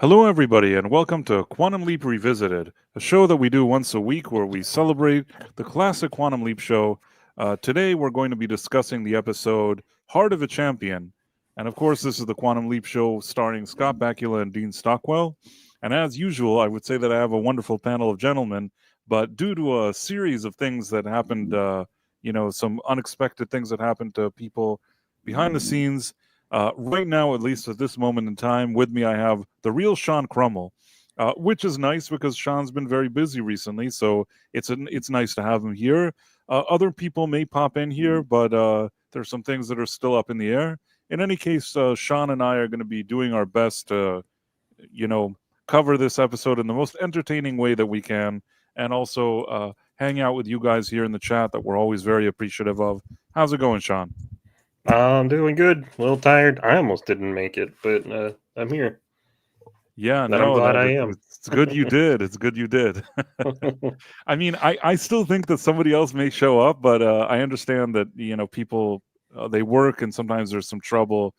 Hello, everybody, and welcome to Quantum Leap Revisited, a show that we do once a week where we celebrate the classic Quantum Leap show. Today, we're going to be discussing the episode Heart of a Champion. And of course, this is the Quantum Leap show starring Scott Bakula and Dean Stockwell. And as usual, I would say that I have a wonderful panel of gentlemen, but due to a series of things that happened, some unexpected things that happened to people behind the scenes, right now, at least at this moment in time, with me I have the real Sean Krummel, which is nice because Sean's been very busy recently, so it's nice to have him here. Other people may pop in here, but there's some things that are still up in the air. In any case, Sean and I are going to be doing our best to, cover this episode in the most entertaining way that we can, and also hang out with you guys here in the chat that we're always very appreciative of. How's it going, Sean? I'm doing good. A little tired. I almost didn't make it, but I'm here. Yeah, And I'm glad I am. it's good you did. It's good you did. I mean, I still think that somebody else may show up, but I understand that people they work and sometimes there's some trouble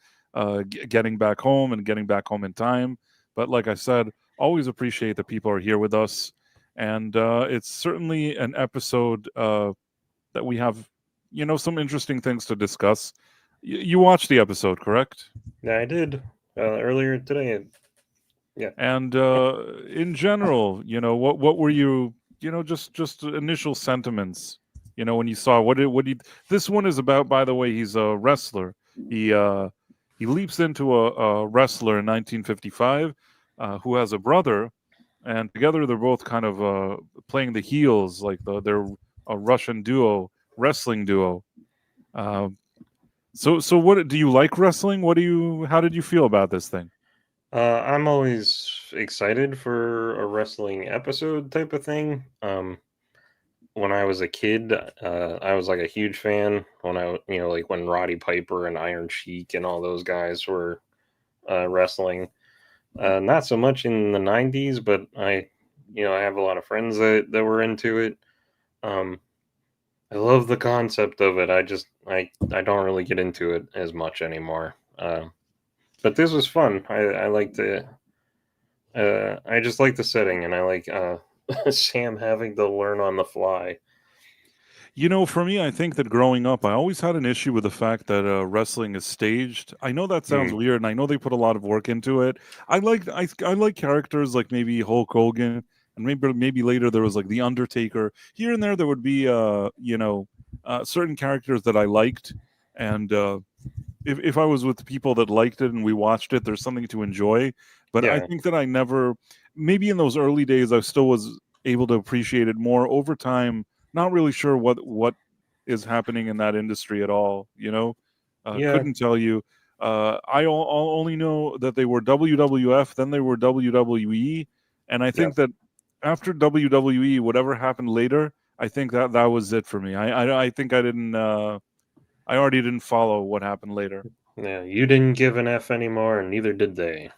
getting back home and getting back home in time. But like I said, always appreciate that people are here with us, and it's certainly an episode that we have some interesting things to discuss. You watched the episode, correct? Yeah, I did earlier today. Yeah. And in general, what were you, just initial sentiments, when you saw this one is about, by the way, he's a wrestler. He leaps into a wrestler in 1955 who has a brother, and together they're both kind of playing the heels, like they're a Russian duo, wrestling duo. So what do you like wrestling? How did you feel about this thing? I'm always excited for a wrestling episode type of thing. When I was a kid, I was like a huge fan when like when Roddy Piper and Iron Sheik and all those guys were wrestling. Not so much in the 90s, but I have a lot of friends that were into it. I love the concept of it. I don't really get into it as much anymore. But this was fun. I like the I just like the setting, and I like Sam having to learn on the fly. For me, I think that growing up, I always had an issue with the fact that wrestling is staged. I know that sounds weird, and I know they put a lot of work into it. I like characters like maybe Hulk Hogan, and maybe later there was like the Undertaker. Here and there would be certain characters that I liked, and if I was with people that liked it and we watched it, there's something to enjoy. But I think that I never, maybe in those early days, I still was able to appreciate it more. Over time, not really sure what is happening in that industry at all. Couldn't tell you. I only know that they were WWF, then they were WWE, and I think that after WWE, whatever happened later, I think that was it for me. I think I didn't. I already didn't follow what happened later. Yeah, you didn't give an F anymore, and neither did they.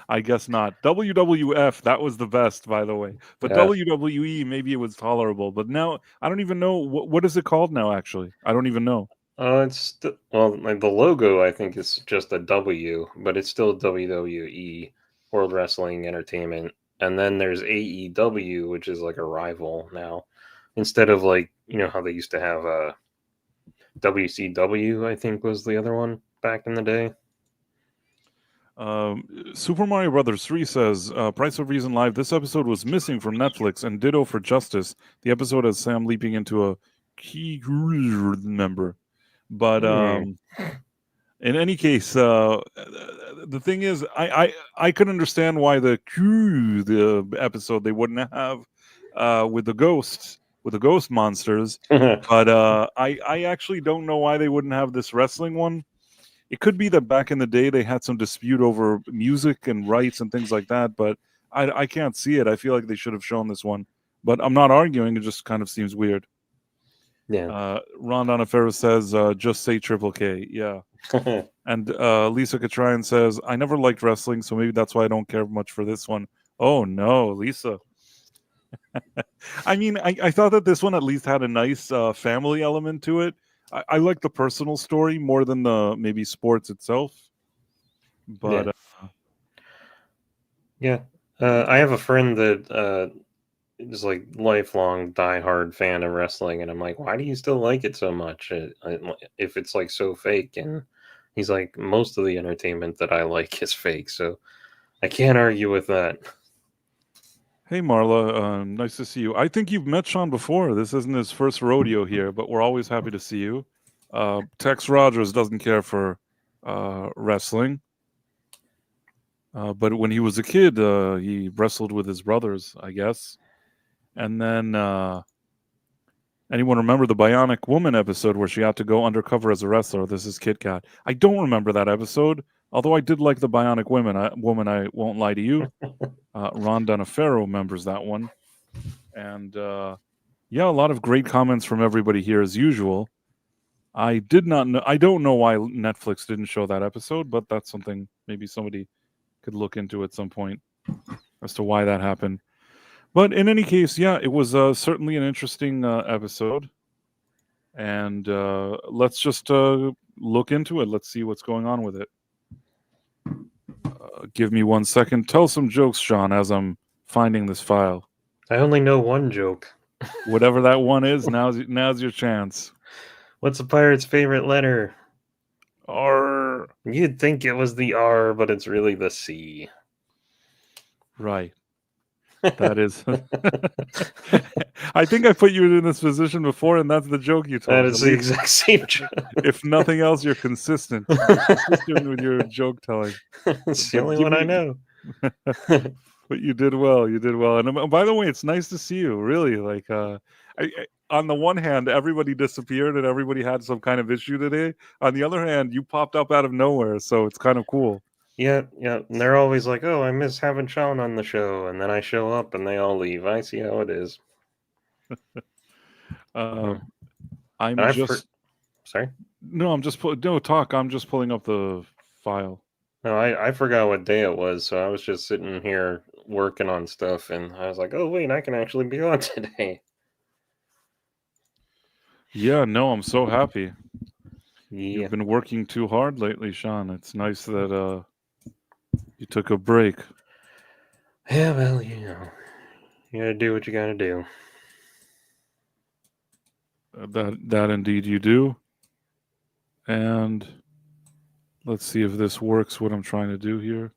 I guess not. WWF, that was the best, by the way. But WWE, maybe it was tolerable. But now, I don't even know. What is it called now, actually? I don't even know. Like the logo, I think, is just a W, but it's still WWE, World Wrestling Entertainment. And then there's AEW, which is like a rival now. Instead of like, how they used to have WCW, I think was the other one back in the day. Super Mario Brothers 3 says, Price of Reason Live, this episode was missing from Netflix, and ditto for Justice. The episode has Sam leaping into a key member. But in any case, the thing is, I could understand why the episode they wouldn't have with the ghosts, with the ghost monsters. But I actually don't know why they wouldn't have this wrestling one. It could be that back in the day they had some dispute over music and rights and things like that, but I can't see it. I feel like they should have shown this one. But I'm not arguing. It just kind of seems weird. Yeah. Ron Donafero says, just say Triple K. Yeah. And Lisa Catrine says, I never liked wrestling, so maybe that's why I don't care much for this one. Oh, no, Lisa. I mean, I thought that this one at least had a nice family element to it. I like the personal story more than the maybe sports itself. But Yeah. I have a friend that is like lifelong diehard fan of wrestling, and I'm like, why do you still like it so much? If it's like so fake, and he's like, most of the entertainment that I like is fake, so I can't argue with that. Hey, Marla, nice to see you. I think you've met Sean before. This isn't his first rodeo here, but we're always happy to see you. Tex Rogers doesn't care for wrestling, but when he was a kid, he wrestled with his brothers, I guess. And then, anyone remember the Bionic Woman episode where she had to go undercover as a wrestler? This is Kit Kat. I don't remember that episode, although I did like the Bionic Woman. I won't lie to you. Ron Donofero remembers that one. And yeah, a lot of great comments from everybody here as usual. I did not know. I don't know why Netflix didn't show that episode, but that's something maybe somebody could look into at some point as to why that happened. But in any case, yeah, it was certainly an interesting episode. And let's just look into it. Let's see what's going on with it. Give me 1 second. Tell some jokes, Sean, as I'm finding this file. I only know one joke. Whatever that one is, now's your chance. What's a pirate's favorite letter? R. You'd think it was the R, but it's really the C. Right. That is. I think I put you in this position before, and that's the joke you told. That is the exact same joke. If nothing else, you're consistent. You're consistent with your joke telling. It's the only one I know. But you did well. You did well. And by the way, it's nice to see you. Really, like, on the one hand, everybody disappeared and everybody had some kind of issue today. On the other hand, you popped up out of nowhere, so it's kind of cool. Yeah. And they're always like, "Oh, I miss having Sean on the show," and then I show up and they all leave. I see how it is. Sorry. No, I'm just talk. I'm just pulling up the file. No, I forgot what day it was, so I was just sitting here working on stuff, and I was like, "Oh wait, I can actually be on today." Yeah, no, I'm so happy. Yeah. You've been working too hard lately, Sean. It's nice that you took a break. Yeah, well, you gotta do what you gotta do. That indeed you do. And let's see if this works, what I'm trying to do here.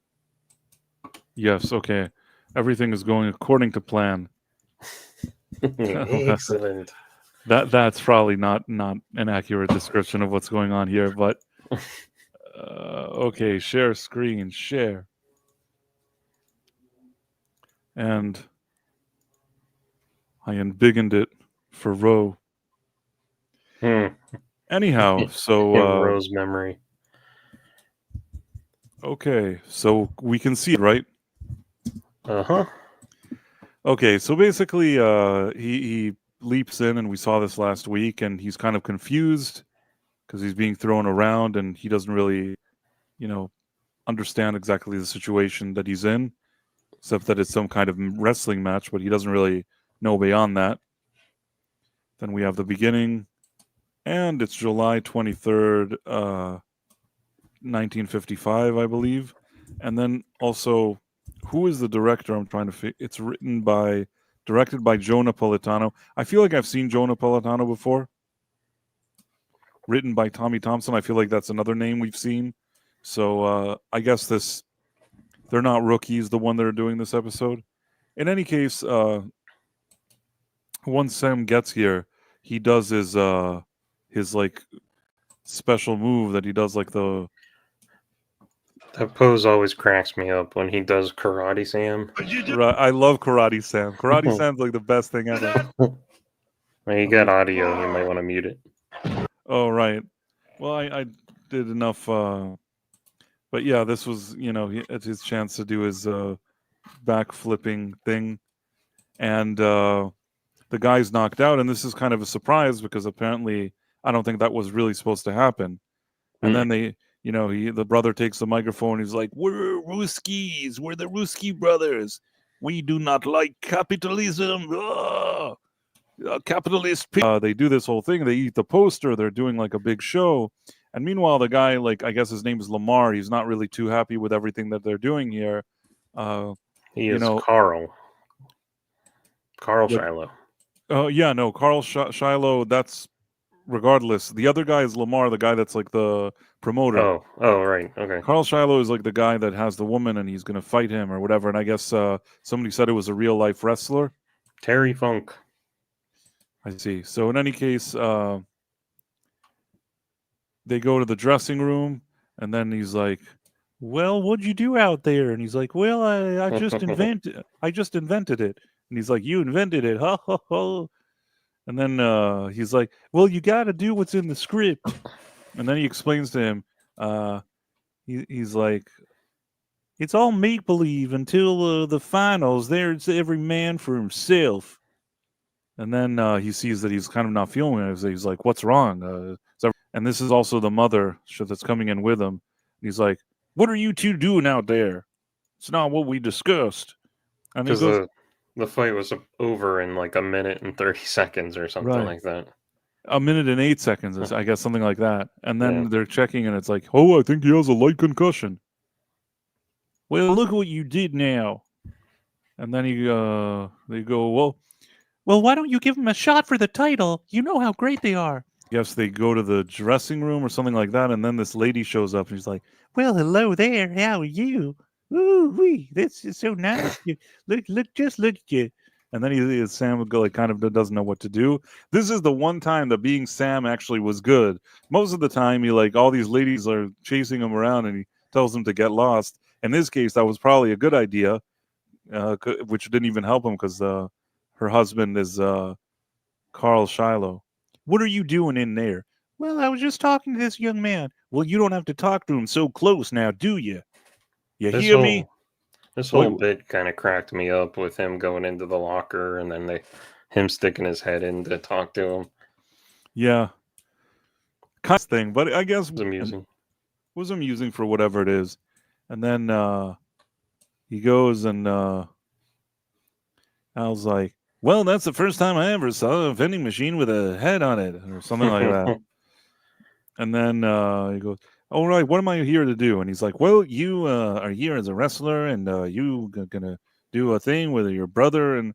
Yes, okay. Everything is going according to plan. Excellent. That's probably not an accurate description of what's going on here, but okay, share screen, share. And I embiggened it for Ro. Anyhow, so Ro's memory. Okay, so we can see it, right? Uh-huh. Okay, so basically he leaps in, and we saw this last week, and he's kind of confused because he's being thrown around and he doesn't really, understand exactly the situation that he's in, except that it's some kind of wrestling match, but he doesn't really know beyond that. Then we have the beginning, and it's July 23rd, 1955, I believe. And then also, who is the director? I'm trying to figure. It's directed by Joe Napolitano. I feel like I've seen Joe Napolitano before. Written by Tommy Thompson. I feel like that's another name we've seen. So I guess they're not rookies, the one that are doing this episode. In any case, once Sam gets here, he does his like special move that he does, like the. That pose always cracks me up when he does Karate Sam. I love Karate Sam. Karate Sam's like the best thing ever. When you got audio, you might want to mute it. Oh, right. Well, I did enough. But yeah, this was, it's his chance to do his backflipping thing. And the guy's knocked out. And this is kind of a surprise because apparently I don't think that was really supposed to happen. And then the brother takes the microphone. He's like, "We're Ruskies. We're the Ruski brothers. We do not like capitalism. Capitalist." They do this whole thing. They eat the poster. They're doing like a big show. And meanwhile, the guy, like, I guess his name is Lamar. He's not really too happy with everything that they're doing here. He you is know, Carl like, Shiloh. yeah, no, Carl Shiloh. That's regardless. The other guy is Lamar, the guy that's like the promoter. Oh, right. Okay. Carl Shiloh is like the guy that has the woman and he's going to fight him or whatever. And I guess somebody said it was a real life wrestler. Terry Funk. I see. So in any case, they go to the dressing room and then he's like, well, what'd you do out there? And he's like, well, I just invented it. And he's like, you invented it. Ha ha ha. And then he's like, well, you got to do what's in the script. And then he explains to him, he's like, it's all make believe until the finals. There's every man for himself. And then he sees that he's kind of not feeling it. He's like, what's wrong? And this is also the mother that's coming in with him. He's like, what are you two doing out there? It's not what we discussed. And he Because goes, the fight was over in like a minute and 30 seconds or something right. like that. A minute and 8 seconds, I guess, something like that. And then Yeah. they're checking, and it's like, oh, I think he has a light concussion. Well, look what you did now. And then they go, well, why don't you give him a shot for the title? You know how great they are. Yes, they go to the dressing room or something like that, and then this lady shows up, and she's like, well, hello there. How are you? Ooh, wee, this is so nice. Look at you. And then Sam would go, like, kind of doesn't know what to do. This is the one time that being Sam actually was good. Most of the time, all these ladies are chasing him around, and he tells them to get lost. In this case, that was probably a good idea, which didn't even help him because her husband is Carl Shiloh. What are you doing in there? Well, I was just talking to this young man. Well, you don't have to talk to him so close now, do you? You hear me? This whole bit kind of cracked me up with him going into the locker and then him sticking his head in to talk to him. Yeah. Kind of thing, but I guess it was amusing. It was amusing for whatever it is. And then he goes and Al's like, well, that's the first time I ever saw a vending machine with a head on it or something like that. And then he goes, all right, what am I here to do? And he's like, well, you are here as a wrestler and you going to do a thing with your brother. And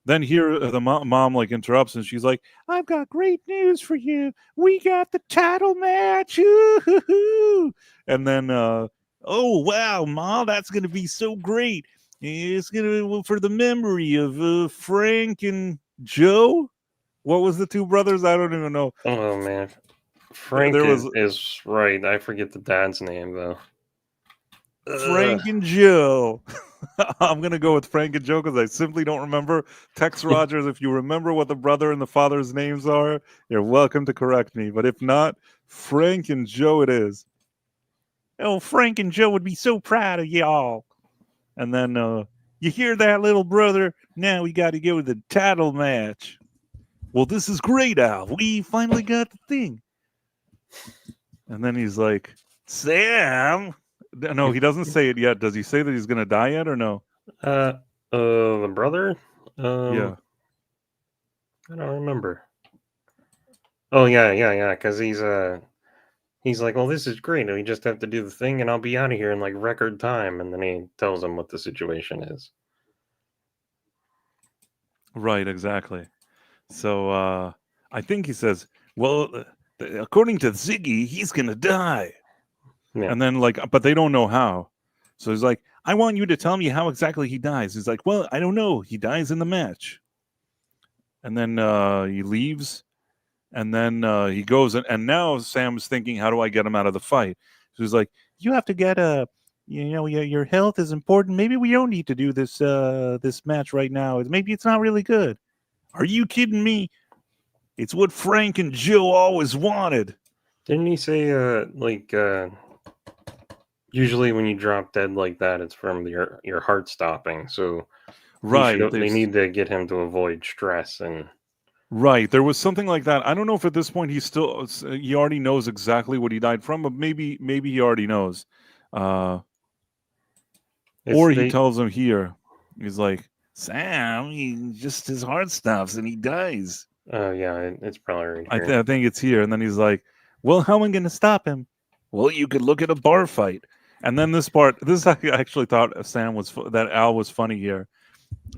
then here the mom like interrupts and she's like, I've got great news for you. We got the title match. Ooh-hoo-hoo. And then, oh, wow, Ma, that's going to be so great. It's going to for the memory of Frank and Joe. What was the two brothers? I don't even know. Oh, man. Frank is right. I forget the dad's name, though. Frank and Joe. I'm going to go with Frank and Joe because I simply don't remember. Tex Rogers, if you remember what the brother and the father's names are, you're welcome to correct me. But if not, Frank and Joe it is. Oh, Frank and Joe would be so proud of y'all. And then, you hear that, little brother? Now we got to go to the title match. Well, this is great, Al. We finally got the thing. And then he's like, Sam. No, he doesn't say it yet. Does he say that he's going to die yet or no? The brother? Yeah. I don't remember. Oh, yeah. Because he's like, well, this is great. We just have to do the thing and I'll be out of here in like record time. And then he tells him what the situation is. Right, exactly. So I think he says, well, according to Ziggy, he's going to die. Yeah. And then but they don't know how. So he's like, I want you to tell me how exactly he dies. He's like, well, I don't know. He dies in the match. And then he leaves. And then he goes. And now Sam's thinking, how do I get him out of the fight? So he's like, you have to get your health is important. Maybe we don't need to do this this match right now. Maybe it's not really good. Are you kidding me? It's what Frank and Joe always wanted. Didn't he say, usually when you drop dead like that, it's from your heart stopping. So right, they need to get him to avoid stress and. Right, there was something like that. I don't know if at this point he already knows exactly what he died from, but maybe he already knows. Or he tells him here. He's like, Sam, his heart stops and he dies. Oh, yeah, it's probably right here. I think it's here. And then he's like, well, how am I going to stop him? Well, you could look at a bar fight. And then this part, this I actually thought that Al was funny here.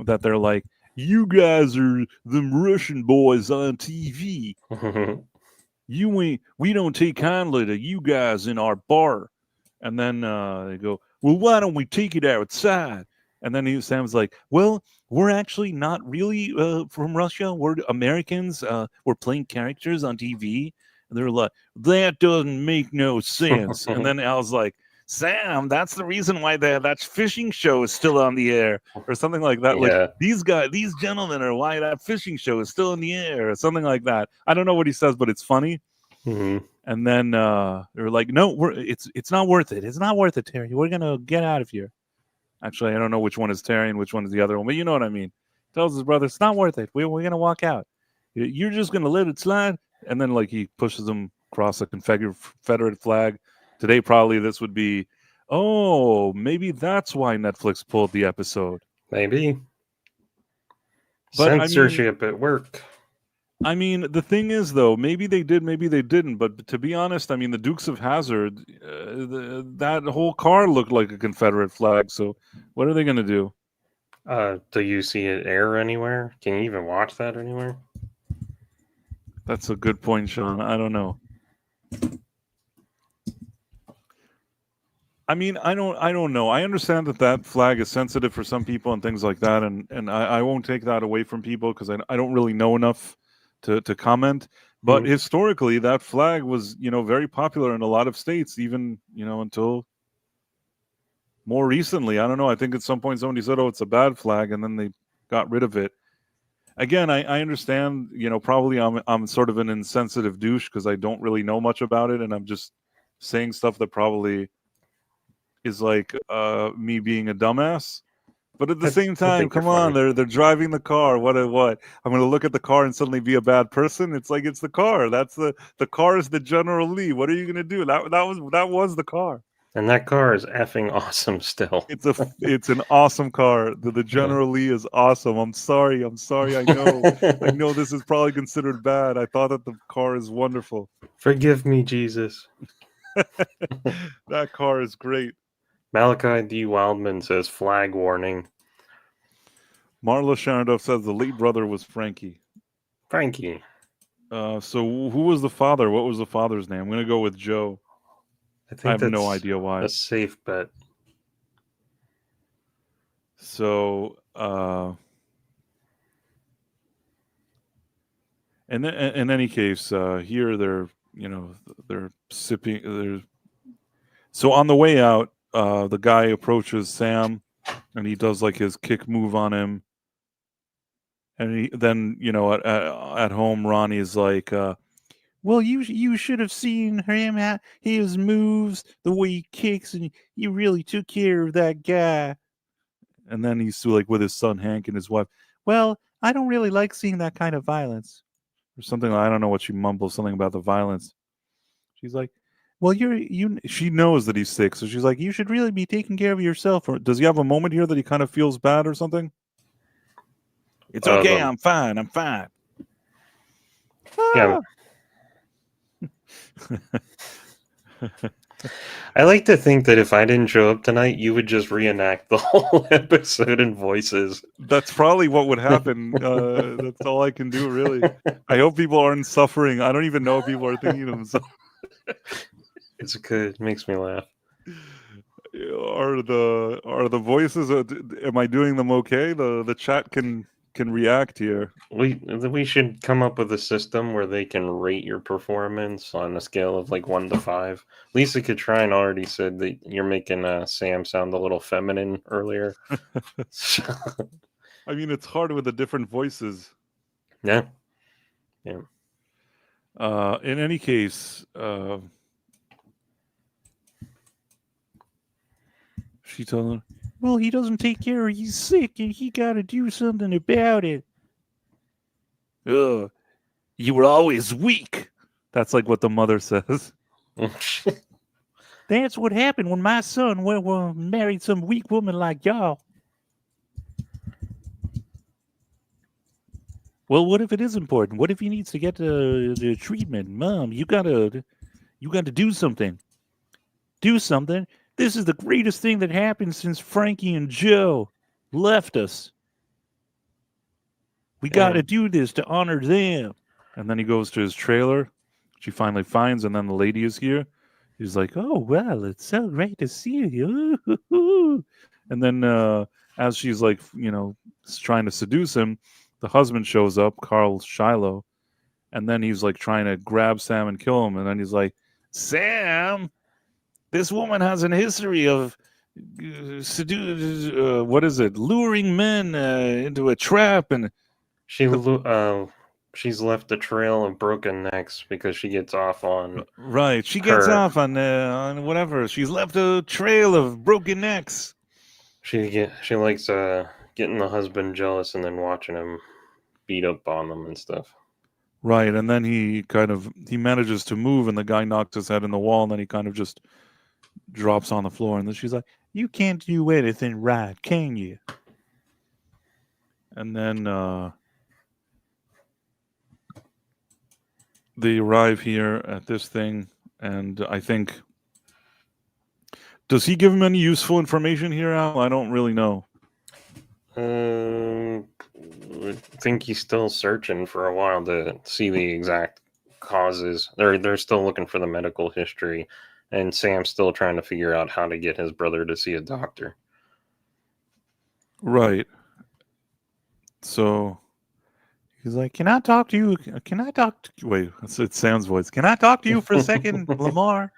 That they're like, you guys are them Russian boys on TV. We don't take kindly to you guys in our bar. And then they go, well, why don't we take it outside? And then Sam's like, well, we're actually not really from Russia. We're Americans. We're playing characters on TV. And they're like, that doesn't make no sense. And then Al's like, Sam, that's the reason why that fishing show is still on the air, or something like that. Yeah. Like these gentlemen are why that fishing show is still in the air, or something like that. I don't know what he says, but it's funny. Mm-hmm. And then they're like, no, it's not worth it. It's not worth it, Terry. We're gonna get out of here. Actually, I don't know which one is Terry and which one is the other one, but you know what I mean. Tells his brother, it's not worth it. We're gonna walk out. You're just gonna let it slide. And then like he pushes him across a Confederate flag. Today, probably this would be, oh, maybe that's why Netflix pulled the episode. Maybe. But censorship at work. I mean, the thing is, though, maybe they did, maybe they didn't. But to be honest, I mean, the Dukes of Hazzard, that whole car looked like a Confederate flag. So what are they going to do? Do you see it air anywhere? Can you even watch that anywhere? That's a good point, Sean. I don't know. I mean, I don't know. I understand that flag is sensitive for some people and things like that, and I won't take that away from people because I don't really know enough to comment. But historically, that flag was, very popular in a lot of states, even, until more recently. I don't know. I think at some point somebody said, oh, it's a bad flag, and then they got rid of it. Again, I understand, probably I'm sort of an insensitive douche because I don't really know much about it, and I'm just saying stuff that probably is like me being a dumbass. But at the same time, come on, they're driving the car. What? I'm going to look at the car and suddenly be a bad person? It's like it's the car. That's the car is the General Lee. What are you going to do? That was the car. And that car is effing awesome still. It's an awesome car. The General Lee is awesome. I'm sorry. I know this is probably considered bad. I thought that the car is wonderful. Forgive me, Jesus. That car is great. Malachi D. Wildman says flag warning. Marla Sharondoff says the late brother was Frankie. Frankie. So who was the father? What was the father's name? I'm going to go with Joe. I have no idea why. A safe bet. So, in any case, here they're sipping. So on the way out, the guy approaches Sam, and he does like his kick move on him, and then at home, Ronnie is like, well, you should have seen him, his moves, the way he kicks, and you really took care of that guy. And then he's like with his son Hank and his wife. Well, I don't really like seeing that kind of violence, or something. I don't know what she mumbles, something about the violence. She's like, well, she knows that he's sick, so she's like, you should really be taking care of yourself. Or does he have a moment here that he kind of feels bad or something? It's okay. I'm fine. Yeah. I like to think that if I didn't show up tonight, you would just reenact the whole episode in voices. That's probably what would happen. That's all I can do, really. I hope people aren't suffering. I don't even know if people are thinking of themselves. It's good. It makes me laugh. Are the voices? Am I doing them okay? The chat can react here. We should come up with a system where they can rate your performance on a scale of like 1 to 5. Lisa Catrine already said that you're making Sam sound a little feminine earlier. I mean, it's hard with the different voices. Yeah. In any case, she told him, well, he doesn't take care of, he's sick, and he got to do something about it. You were always weak. That's like what the mother says. That's what happened when my son married some weak woman like y'all. Well, what if it is important? What if he needs to get the treatment? Mom, you gotta do something. Do something. This is the greatest thing that happened since Frankie and Joe left us. We got to do this to honor them. And then he goes to his trailer, which he finally finds, and then the lady is here. He's like, oh, well, it's so great to see you. And then as she's like, trying to seduce him, the husband shows up, Carl Shiloh, and then he's like trying to grab Sam and kill him. And then he's like, Sam, this woman has a history of luring men into a trap. And she's left a trail of broken necks because she gets off on She gets off on whatever. She's left a trail of broken necks. She likes getting the husband jealous and then watching him beat up on them and stuff. Right, and then he manages to move, and the guy knocks his head in the wall, and then he kind of just drops on the floor, and then she's like, "You can't do anything right, can you?" And then they arrive here at this thing, and I think, does he give him any useful information here, Al? I don't really know. I think he's still searching for a while to see the exact causes. They're still looking for the medical history, and Sam's still trying to figure out how to get his brother to see a doctor. Right. So he's like, "Can I talk to you? Can I talk to you?" Wait, it's Sam's voice. "Can I talk to you for a second, Lamar?"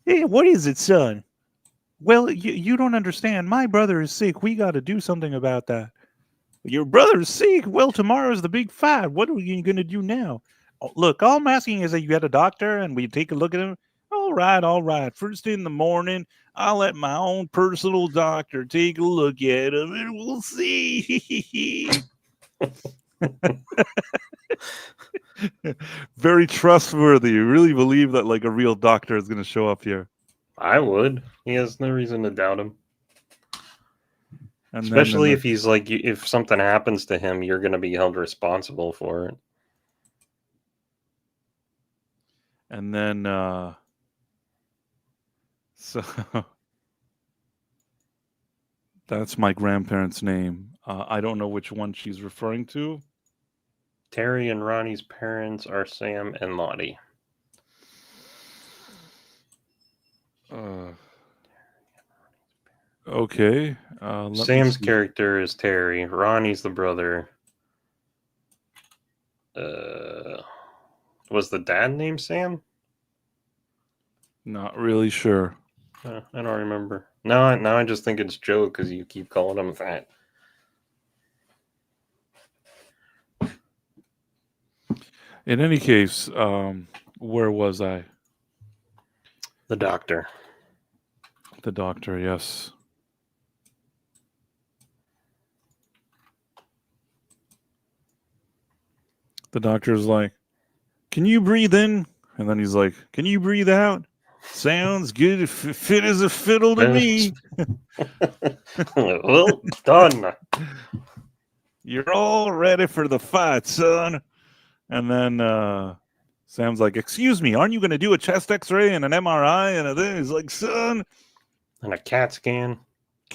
"Hey, what is it, son?" "Well, you don't understand. My brother is sick. We got to do something about that." "Your brother's sick? Well, tomorrow's the big fight. What are you going to do now?" "Oh, look, all I'm asking is that you get a doctor and we take a look at him." All right. First in the morning, I'll let my own personal doctor take a look at him and we'll see." Very trustworthy. You really believe that like a real doctor is going to show up here? I would. He has no reason to doubt him. And especially if he's like, if something happens to him, you're going to be held responsible for it. And then, so that's my grandparents' name. I don't know which one she's referring to. Terry and Ronnie's parents are Sam and Lottie. Okay. Sam's character is Terry. Ronnie's the brother. Was the dad named Sam? Not really sure. I don't remember. Now I just think it's Joe because you keep calling him that. In any case, where was I? The doctor. The doctor, yes. The doctor's like, "Can you breathe in?" And then he's like, "Can you breathe out?" "Sounds good. Fit as a fiddle to me." Well done. "You're all ready for the fight, son." And then Sam's like, "Excuse me, aren't you going to do a chest x-ray and an MRI?" And then he's like, "Son." And a CAT scan.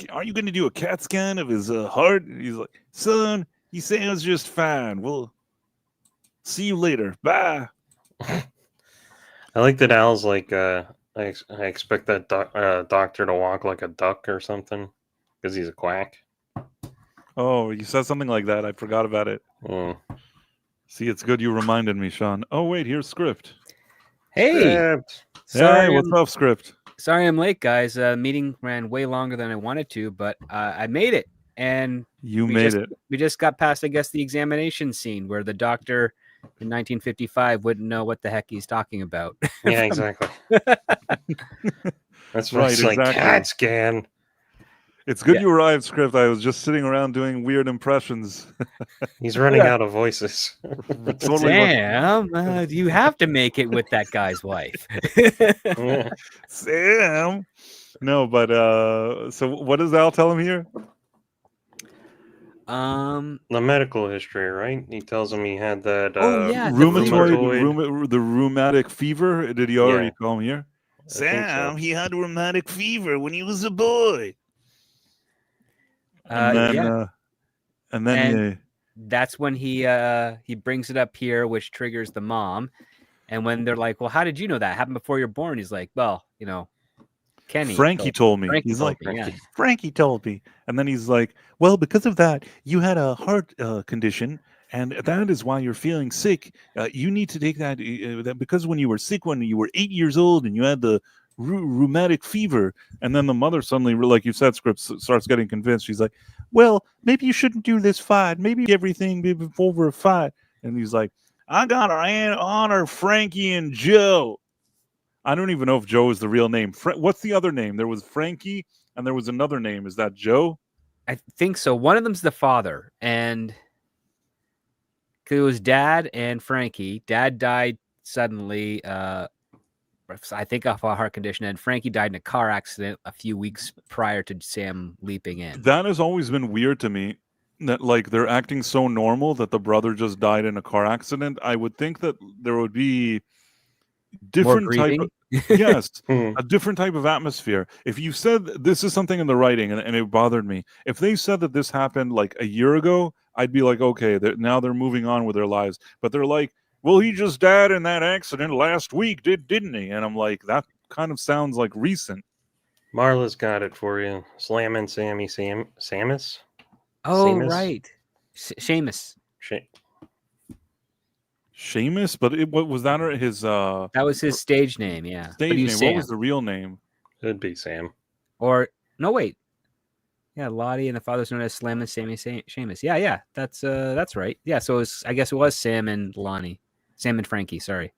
"Are you going to do a CAT scan of his heart?" And he's like, "Son, he sounds just fine. We'll see you later. Bye." I like that Al's like, I expect that doctor to walk like a duck or something because he's a quack. Oh, you said something like that. I forgot about it. See, it's good you reminded me, Sean. Oh, wait, here's Script. Hey! Script. Sorry, hey, what's up, Script? Sorry I'm late, guys. Meeting ran way longer than I wanted to, but I made it. And you made it. We just got past, I guess, the examination scene where the doctor in 1955 wouldn't know what the heck he's talking about. Yeah, exactly. That's right, it's like exactly. CAT scan. It's good you arrived, Script. I was just sitting around doing weird impressions. He's running out of voices. Totally. Sam, you have to make it with that guy's wife. Sam. No, but so what does Al tell him here? The medical history, right? He tells him he had that the rheumatic fever. Did he already tell him here? Sam, he had rheumatic fever when he was a boy. And then that's when he brings it up here, which triggers the mom. And when they're like, "Well, how did you know that happened before you're born?" He's like, "Well, Kenny, Frankie told me. Frankie He's told like, me, yeah. Frankie told me. And then he's like, well, because of that, you had a heart condition, and that is why you're feeling sick. You need to take that, because when you were sick, when you were 8 years old, and you had the rheumatic fever. And then the mother suddenly, like you said, Scripps starts getting convinced. She's like, well, maybe you shouldn't do this fight. Maybe everything be over a fight. And he's like, I gotta honor Frankie and Joe. I don't even know if Joe is the real name. What's the other name? There was Frankie, and there was another name. Is that Joe? I think so. One of them's the father, and it was Dad and Frankie. Dad died suddenly, I think of a heart condition, and Frankie died in a car accident a few weeks prior to Sam leaping in. That has always been weird to me, that like they're acting so normal that the brother just died in a car accident. I would think that there would be different type of, yes, a different type of atmosphere. If you said this is something in the writing and it bothered me, if they said that this happened like a year ago, I'd be like, okay, now they're moving on with their lives. But they're like, well, he just died in that accident last week, didn't he? And I'm like, that kind of sounds like recent. Marla's got it for you. Slammin' Sammy Samus? Oh, Seamus? right. Seamus. Seamus? But what was that his that was his stage name, yeah. Stage name. What was the real name? It'd be Sam. Or no, wait. Yeah, Lottie and the father's known as Slam and Sammy Seamus. Yeah, that's right. Yeah, so I guess it was Sam and Lonnie. Sam and Frankie, sorry.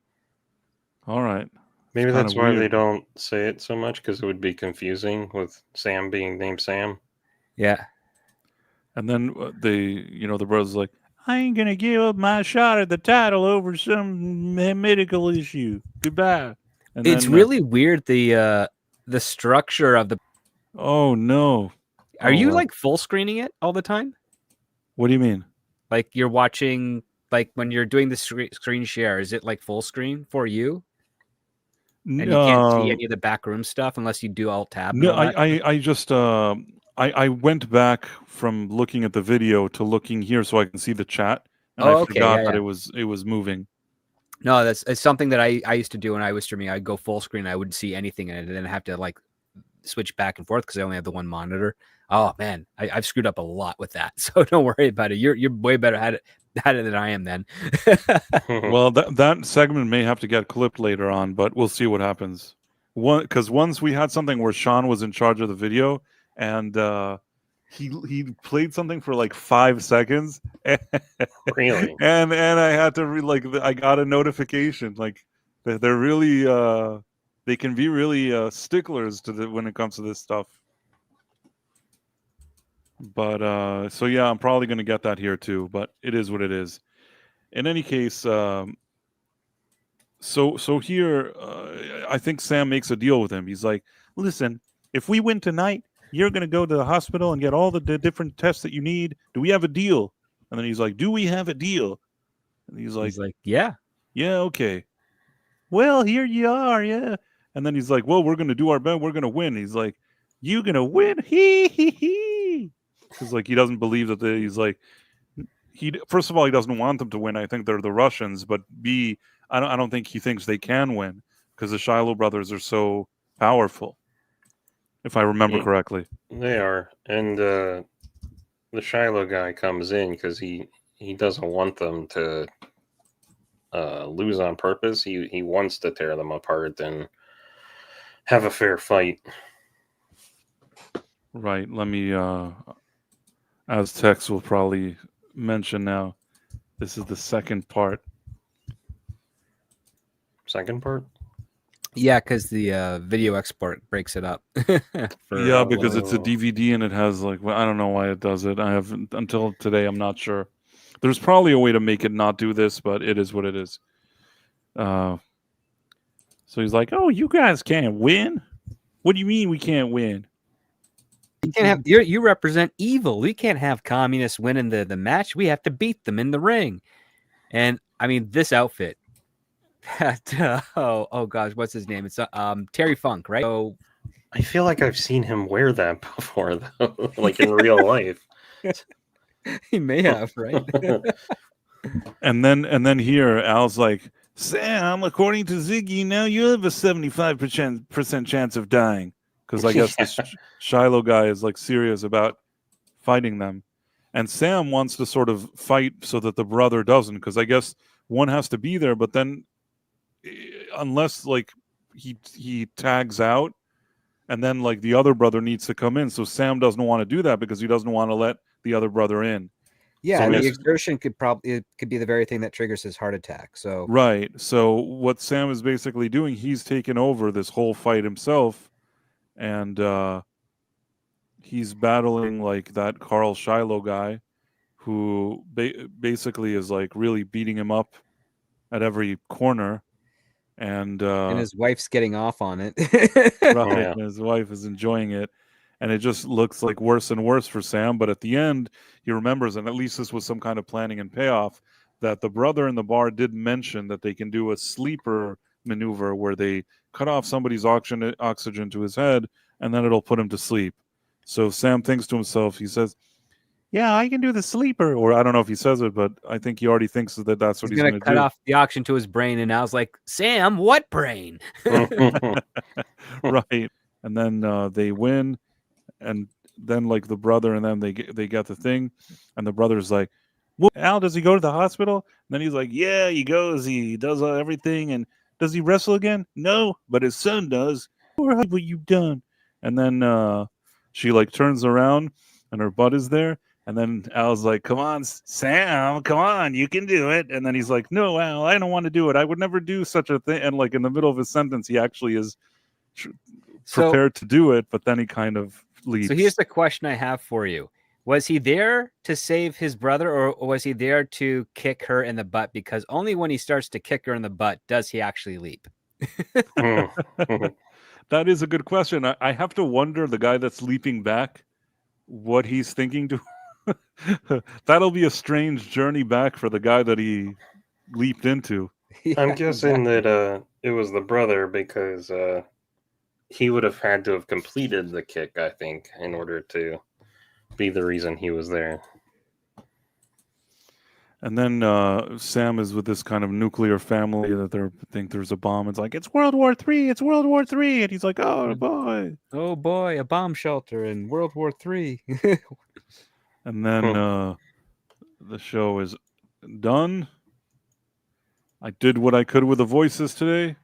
All right. Maybe that's why they don't say it so much, because it would be confusing with Sam being named Sam. Yeah. And then the brother's like, I ain't going to give up my shot at the title over some medical issue. Goodbye. And it's really weird, the structure of the... Oh, no. Are you like full screening it all the time? What do you mean? Like you're watching, like when you're doing the screen share, is it like full screen for you? And you can't see any of the backroom stuff unless you do alt tab. No, I just I went back from looking at the video to looking here so I can see the chat, and I forgot that it was moving. No, it's something that I used to do when I was streaming. I'd go full screen, I wouldn't see anything in it, and then I have to like switch back and forth because I only have the one monitor. Oh man, I've screwed up a lot with that. So don't worry about it. You're way better at it than I am then. Well, that segment may have to get clipped later on, but we'll see what happens. Because once we had something where Sean was in charge of the video, and he played something for like 5 seconds. Really? And I had to I got a notification. Like they're really they can be really sticklers when it comes to this stuff. But so yeah, I'm probably going to get that here too, but it is what it is. In any case, so here, I think Sam makes a deal with him. He's like, listen, if we win tonight, you're going to go to the hospital and get all the different tests that you need. Do we have a deal? And then he's like, do we have a deal? And he's like, yeah. Yeah, okay. Well, here you are, yeah. And then he's like, well, we're going to do our best. We're going to win. He's like, you going to win? Hee. Because like he doesn't believe that he's like, first of all, he doesn't want them to win. I think they're the Russians. But B, I don't think he thinks they can win because the Shiloh brothers are so powerful. If I remember correctly. They are. And the Shiloh guy comes in because he doesn't want them to lose on purpose. He wants to tear them apart and have a fair fight. Right. Let me, as Tex will probably mention now, this is the second part. Second part? Yeah, because the video export breaks it up. Yeah, because it's a DVD and it has like, well, I don't know why it does it. I haven't until today. I'm not sure. There's probably a way to make it not do this, but it is what it is. So he's like, "Oh, you guys can't win. What do you mean we can't win? You can't have you represent evil. We can't have communists winning the match. We have to beat them in the ring." And I mean, this outfit. oh gosh, what's his name? It's Terry Funk, right? So I feel like I've seen him wear that before, though, like in real life. he may have, right? And then here, Al's like, Sam, according to Ziggy, now you have a 75% chance of dying. Because I guess this Shiloh guy is like serious about fighting them. And Sam wants to sort of fight so that the brother doesn't, because I guess one has to be there, but then unless like he tags out, and then like the other brother needs to come in. So Sam doesn't want to do that because he doesn't want to let the other brother in. Yeah, So and the it's- exertion could be the very thing that triggers his heart attack. So Right. So what Sam is basically doing, he's taken over this whole fight himself, and he's battling like that Carl Shiloh guy who basically is like really beating him up at every corner. And his wife's getting off on it. right, Yeah. and his wife is enjoying it. And it just looks like worse and worse for Sam. But at the end, he remembers, and at least this was some kind of planning and payoff, that the brother in the bar did mention that they can do a sleeper maneuver where they cut off somebody's oxygen to his head, and then it'll put him to sleep. So Sam thinks to himself, he says, yeah, I can do the sleeper. Or I don't know if he says it, but I think he already thinks that that's what He's he's gonna going to cut do. off the oxygen to his brain, and I was like, Sam, what brain? Right. And then they win, and then like the brother and them, they get the thing, and the brother's like, well, Al, does he go to the hospital? And then he's like, yeah, he goes, he does everything. And does he wrestle again? No, but his son does. What you done? And then she like turns around and her butt is there. And then Al's like, come on, Sam, come on, you can do it. And then he's like, no, Al, I don't want to do it. I would never do such a thing. And like in the middle of his sentence, he actually is prepared to do it, but then he kind of leaves. So here's the question I have for you. Was he there to save his brother, or was he there to kick her in the butt? Because only when he starts to kick her in the butt does he actually leap. That is a good question. I have to wonder, the guy that's leaping back, what he's thinking to. That'll be a strange journey back for the guy that he leaped into. I'm guessing that it was the brother because he would have had to have completed the kick, I think, in order to be the reason he was there. And then Sam is with this kind of nuclear family that they think there's a bomb. It's like, it's World War III, it's World War III. And he's like, oh, boy. Oh, boy, a bomb shelter in World War III. And then the show is done. I did what I could with the voices today.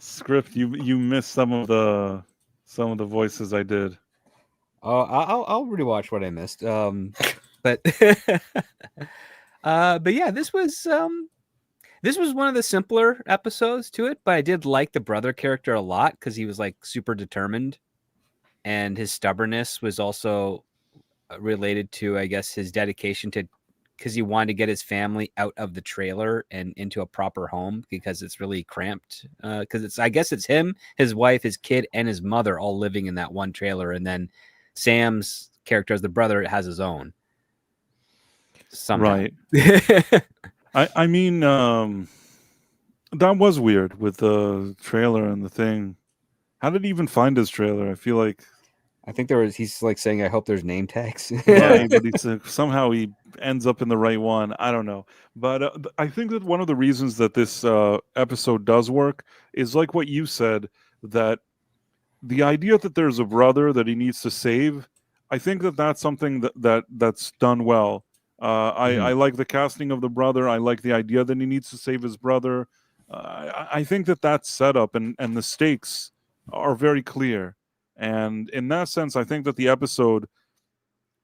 Script, you missed some of the voices I did. Oh, I'll rewatch what I missed. But yeah, this was one of the simpler episodes to it, but I did like the brother character a lot because he was like super determined, and his stubbornness was also related to, I guess, his dedication to, because he wanted to get his family out of the trailer and into a proper home because it's really cramped. Because I guess it's him, his wife, his kid, and his mother all living in that one trailer, and then Sam's character as the brother has his own. Somehow. Right. I mean, that was weird with the trailer and the thing. How did he even find his trailer? I feel like I think he's like saying, I hope there's name tags. right, but somehow he ends up in the right one. I don't know. But I think that one of the reasons that this episode does work is like what you said, that the idea that there's a brother that he needs to save, I think that that's something that's done well. I like the casting of the brother. I like the idea that he needs to save his brother. I think that that's set up, and the stakes are very clear. And in that sense, I think that the episode,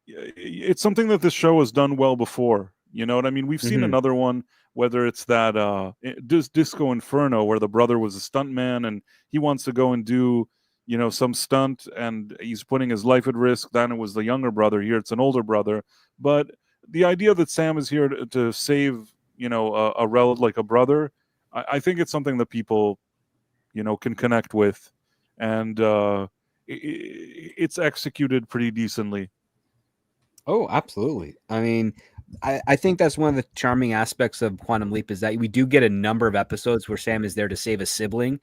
it's something that this show has done well before. You know what I mean? We've seen another one, whether it's that Disco Inferno, where the brother was a stuntman and he wants to go and do, some stunt, and he's putting his life at risk. Then it was the younger brother. Here it's an older brother. But the idea that Sam is here to save, a relative, like a brother, I think it's something that people, can connect with. And it's executed pretty decently. Oh, absolutely. I mean, I think that's one of the charming aspects of Quantum Leap is that we do get a number of episodes where Sam is there to save a sibling.